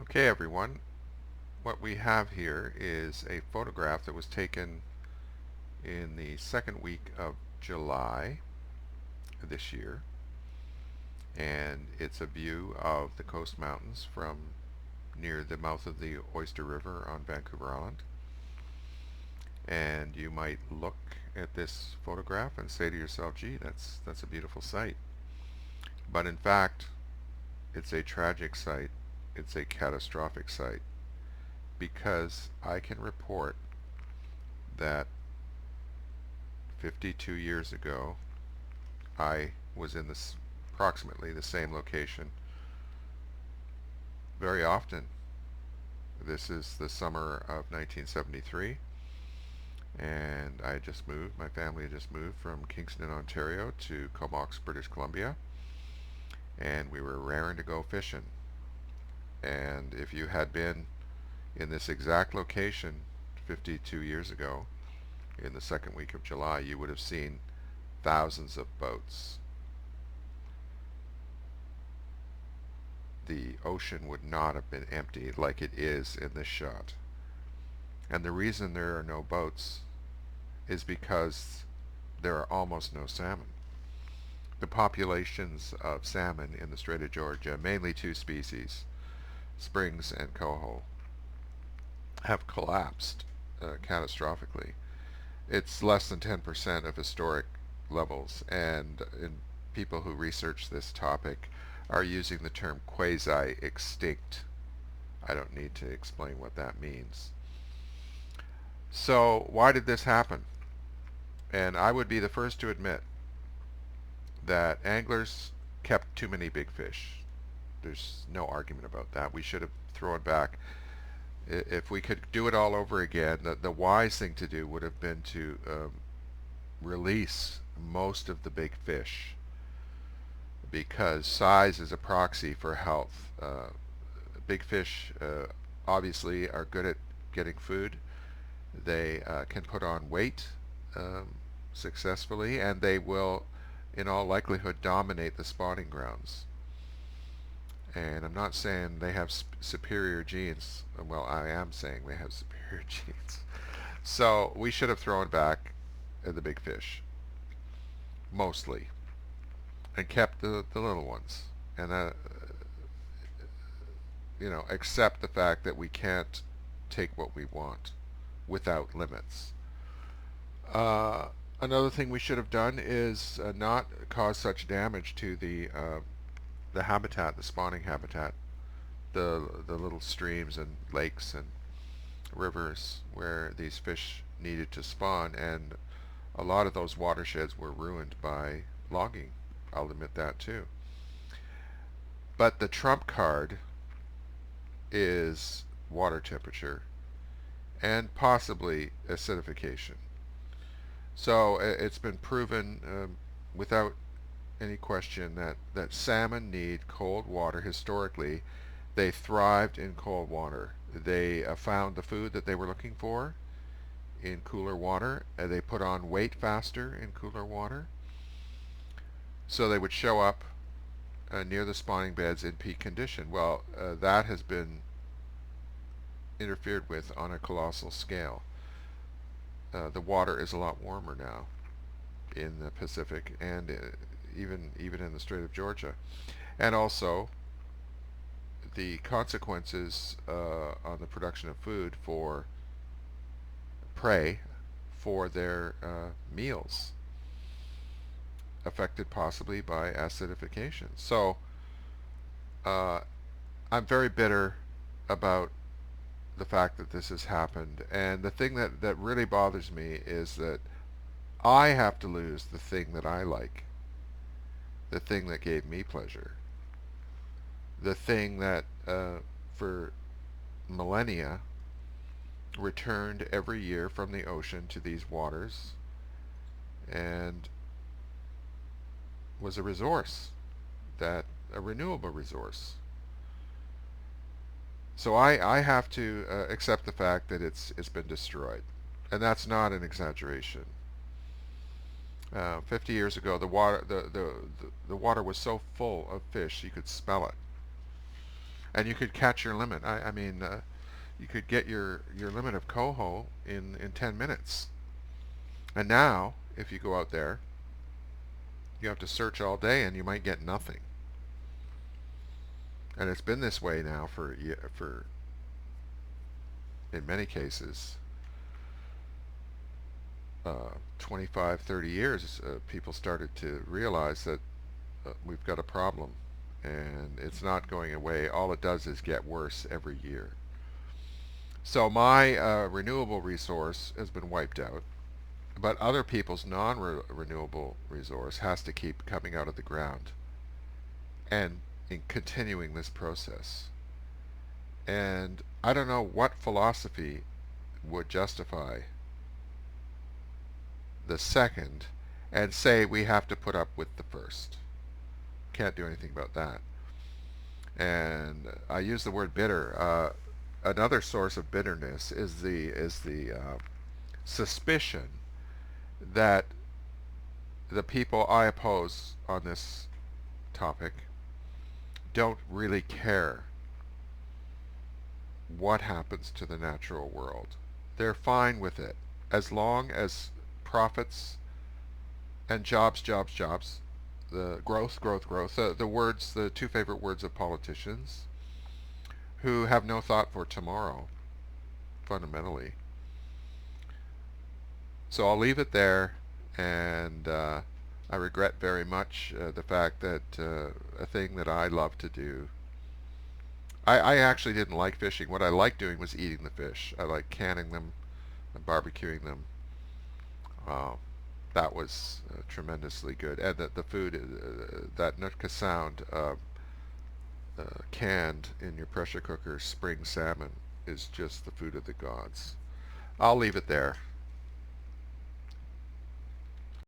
Okay, everyone, what we have here is a photograph that was taken in the second week of July this year, and it's a view of the Coast Mountains from near the mouth of the Oyster River on Vancouver Island. And you might look at this photograph and say to yourself, gee, that's a beautiful sight. But in fact, it's a tragic sight. It's a catastrophic sight because I can report that 52 years ago I was in this approximately the same location very often. This is the summer of 1973, and I had just moved, my family had just moved from Kingston, Ontario to Comox, British Columbia, and we were raring to go fishing. And if you had been in this exact location 52 years ago in the second week of July, you would have seen thousands of boats. The ocean would not have been empty like it is in this shot. And the reason there are no boats is because there are almost no salmon. The populations of salmon in the Strait of Georgia, mainly two species, Springs and Coho, have collapsed catastrophically. It's less than 10% of historic levels, and people who research this topic are using the term quasi-extinct. I don't need to explain what that means. So why did this happen? And I would be the first to admit that anglers kept too many big fish. There's no argument about that. We should have thrown back. If we could do it all over again, the wise thing to do would have been to release most of the big fish, because size is a proxy for health. Big fish obviously are good at getting food. They can put on weight successfully, and they will, in all likelihood, dominate the spawning grounds. And I'm not saying they have superior genes. Well, I am saying they have superior genes. So we should have thrown back the big fish, mostly, and kept the little ones. And accept the fact that we can't take what we want without limits. Uh, Another thing we should have done is not cause such damage to the habitat, the spawning habitat, the little streams and lakes and rivers where these fish needed to spawn, and a lot of those watersheds were ruined by logging. I'll admit that too. But the trump card is water temperature and possibly acidification. So it's been proven without any question that salmon need cold water. Historically, they thrived in cold water. They found the food that they were looking for in cooler water. They put on weight faster in cooler water. So they would show up near the spawning beds in peak condition. Well, that has been interfered with on a colossal scale. The water is a lot warmer now in the Pacific, and even in the Strait of Georgia. And also the consequences on the production of food for prey for their meals, affected possibly by acidification. So I'm very bitter about the fact that this has happened. And the thing that really bothers me is that I have to lose the thing that I like, the thing that gave me pleasure, the thing that for millennia returned every year from the ocean to these waters and was a resource, a renewable resource. So I have to accept the fact that it's been destroyed, and that's not an exaggeration. 50 years ago, the water was so full of fish you could smell it. and you could catch your limit. I mean, you could get your limit of coho in 10 minutes. And now, if you go out there, you have to search all day, and you might get nothing. And it's been this way now for in many cases, 25, 30 years. People started to realize that we've got a problem, and it's not going away. All it does is get worse every year. So my renewable resource has been wiped out, but other people's non-renewable resource has to keep coming out of the ground and in continuing this process. And I don't know what philosophy would justify the second and say we have to put up with the first. Can't do anything about that. And I use the word bitter. Another source of bitterness is the suspicion that the people I oppose on this topic don't really care what happens to the natural world. They're fine with it as long as profits and jobs, jobs, jobs, the growth, growth, growth, the words, the two favorite words of politicians who have no thought for tomorrow, fundamentally. So I'll leave it there, and I regret very much the fact that a thing that I love to do. I actually didn't like fishing. What I liked doing was eating the fish. I like canning them and barbecuing them. Uh, that was tremendously good. And the food, that Nootka Sound canned in your pressure cooker spring salmon is just the food of the gods. I'll leave it there.